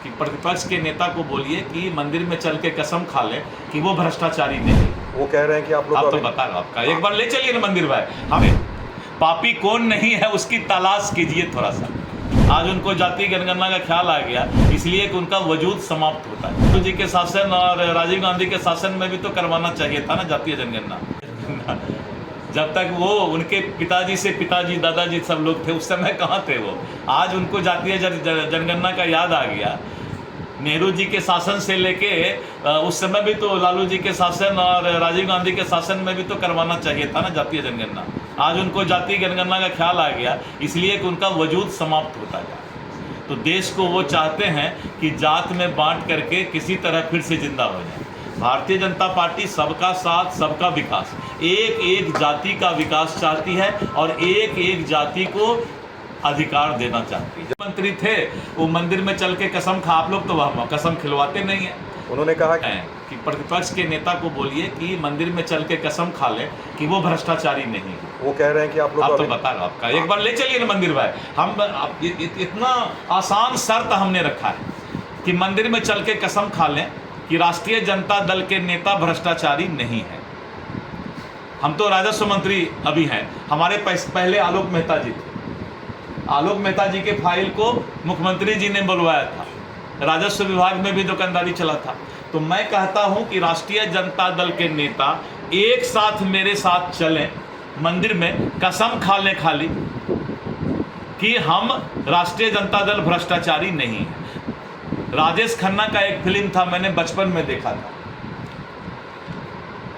कि प्रतिपक्ष के नेता को बोलिए कि मंदिर में चल के कसम खा ले कि वो भ्रष्टाचारी नहीं। वो कह रहे हैं कि आप लोग आप तो बता रहे हो, आपका एक बार ले चलिए ना मंदिर भाई। हमें पापी कौन नहीं है उसकी तलाश कीजिए थोड़ा सा। आज उनको जाति जनगणना का ख्याल आ गया, इसलिए कि उनका वजूद समाप्त होता है। नेहरू जी के शासन और राजीव गांधी के शासन में भी तो करवाना चाहिए था ना जातीय जनगणना। जब तक वो उनके पिताजी से पिताजी दादाजी सब लोग थे, उस समय कहाँ थे वो। आज उनको जातीय जनगणना का याद आ गया। नेहरू जी के शासन से लेके उस समय भी तो लालू जी के शासन और राजीव गांधी के शासन में भी तो करवाना चाहिए था ना जातीय जनगणना। आज उनको जातीय जनगणना का ख्याल आ गया, इसलिए कि उनका वजूद समाप्त होता गया। तो देश को वो चाहते हैं कि जात में बांट करके किसी तरह फिर से जिंदा हो जाए। भारतीय जनता पार्टी सबका साथ सबका विकास, एक एक जाति का विकास चाहती है और एक एक जाति को अधिकार देना चाहती है। मंत्री थे वो मंदिर में चल के कसम खा, आप लोग तो वह कसम खिलवाते नहीं है। उन्होंने कहा कि प्रतिपक्ष के नेता को बोलिए कि मंदिर में चल के कसम खा ले कि वो भ्रष्टाचारी नहीं। वो कह रहे हैं कि आप लोग तो बता रहे हो, आपका एक बार ले चलिए ना मंदिर भाई। हम इतना आसान शर्त हमने रखा है कि मंदिर में चल के कसम खा लें कि राष्ट्रीय जनता दल के नेता भ्रष्टाचारी नहीं है। हम तो राजस्व मंत्री अभी हैं, हमारे पहले आलोक मेहता जी थे। आलोक मेहता जी के फाइल को मुख्यमंत्री जी ने बुलवाया था, राजस्व विभाग में भी दुकानदारी चला था। तो मैं कहता हूं कि राष्ट्रीय जनता दल के नेता एक साथ मेरे साथ चलें मंदिर में, कसम खा लें खाली कि हम राष्ट्रीय जनता दल भ्रष्टाचारी नहीं है। राजेश खन्ना का एक फिल्म था, मैंने बचपन में देखा था।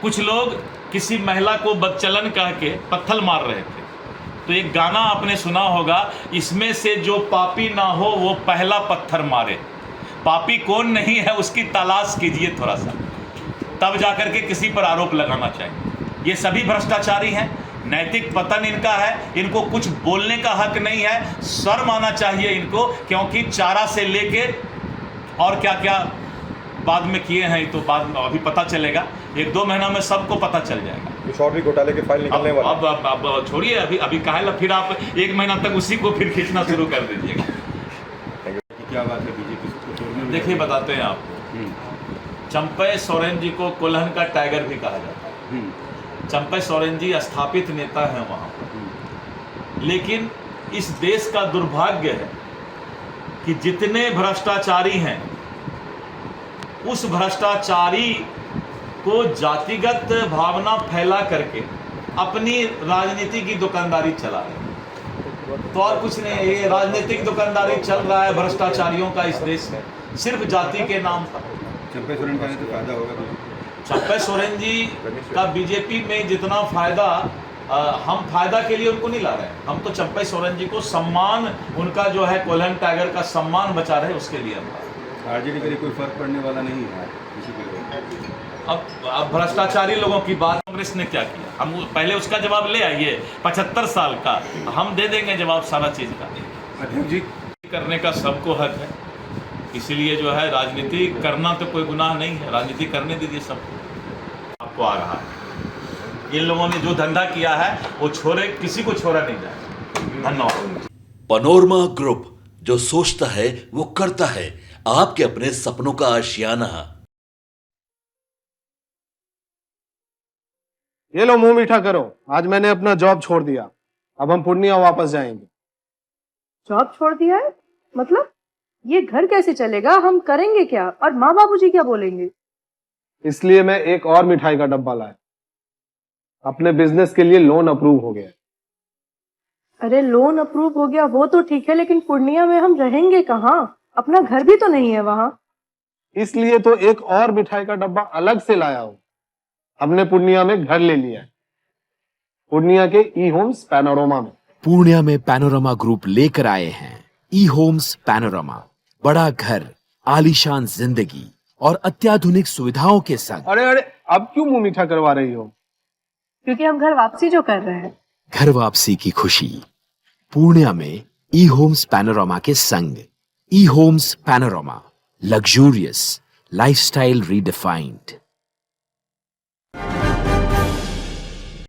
कुछ लोग किसी महिला को बदचलन कह के पत्थर मार रहे थे, तो एक गाना आपने सुना होगा, इसमें से जो पापी ना हो वो पहला पत्थर मारे। पापी कौन नहीं है उसकी तलाश कीजिए थोड़ा सा, तब जाकर के किसी पर आरोप लगाना चाहिए। ये सभी भ्रष्टाचारी हैं, नैतिक पतन इनका है, इनको कुछ बोलने का हक नहीं है। शर्म आना चाहिए इनको, क्योंकि चारा से लेके और क्या क्या बाद में किए हैं तो बाद में अभी पता चलेगा। 1-2 महीना में सबको पता चल जाएगा। कुछ और भी घोटाले के फाइल निकलने वाले। अब छोड़िए, अभी काहे ला फिर आप 1 महीना तक उसी को फिर खींचना शुरू कर दीजिएगा। क्या बात है बीजेपी से? देखिए बताते हैं आपको, चंपई सोरेन जी को कोल्हन का टाइगर भी कहा जाता है। चंपई सोरेन जी स्थापित नेता हैं वहाँ पर, लेकिन इस देश का दुर्भाग्य है कि जितने भ्रष्टाचारी हैं उस भ्रष्टाचारी को जातिगत भावना फैला करके अपनी राजनीति की दुकानदारी चला रहे हैं। तो और कुछ नहीं, ये राजनीतिक दुकानदारी चल रहा है भ्रष्टाचारियों का इस देश में, सिर्फ जाति के नाम पर। चंपई सोरेन का तो फायदा होगा। चंपई सोरेन जी का बीजेपी में जितना फायदा, हम फायदा के लिए उनको नहीं ला रहे हैं। हम तो चंपई सोरेन जी को सम्मान, उनका जो है कोल्हन टाइगर का सम्मान बचा रहे हैं, उसके लिए हम आरजेडी के लिए कोई फर्क पड़ने वाला नहीं है किसी के लिए। अब भ्रष्टाचारी लोगों की बात कांग्रेस ने क्या किया, हम पहले उसका जवाब ले आइए। 75 साल का हम दे देंगे जवाब सारा चीज़ का। अध्यक्ष जी, करने का सबको हक है, इसीलिए जो है राजनीति करना तो कोई गुनाह नहीं है, राजनीति करने दीजिए सबको। आपको आ रहा है, इन लोगों ने जो धंधा किया है वो छोड़े, किसी को छोड़ा नहीं जाए। धन्यवाद। पैनोरमा ग्रुप, जो सोचता है वो करता है। आपके अपने सपनों का आशियाना। ये लो मुंह मीठा करो, आज मैंने अपना जॉब छोड़ दिया, अब हम पूर्णिया वापस जाएंगे। जॉब छोड़ दिया है? मतलब ये घर कैसे चलेगा, हम करेंगे क्या, और माँ बाबूजी क्या बोलेंगे? इसलिए मैं एक और मिठाई का डब्बा लाया, अपने बिजनेस के लिए लोन अप्रूव हो गया। अरे लोन अप्रूव हो गया वो तो ठीक है, लेकिन पूर्णिया में हम रहेंगे कहाँ? अपना घर भी तो नहीं है वहाँ। इसलिए तो एक और मिठाई का डब्बा अलग से लाया हूँ। हमने पूर्णिया में घर ले लिया है, पूर्णिया के ई होम्स पैनोरमा में। पूर्णिया में पैनोरमा ग्रुप लेकर आए हैं ई होम्स पैनोरमा। बड़ा घर, आलीशान जिंदगी और अत्याधुनिक सुविधाओं के संग। अरे अरे, अब क्यों मुंह मीठा करवा रही हो? क्योंकि हम घर वापसी जो कर रहे हैं। घर वापसी की खुशी पूर्णिया में ई होम्स पैनोरमा के संग। ई Homes Panorama, luxurious lifestyle redefined.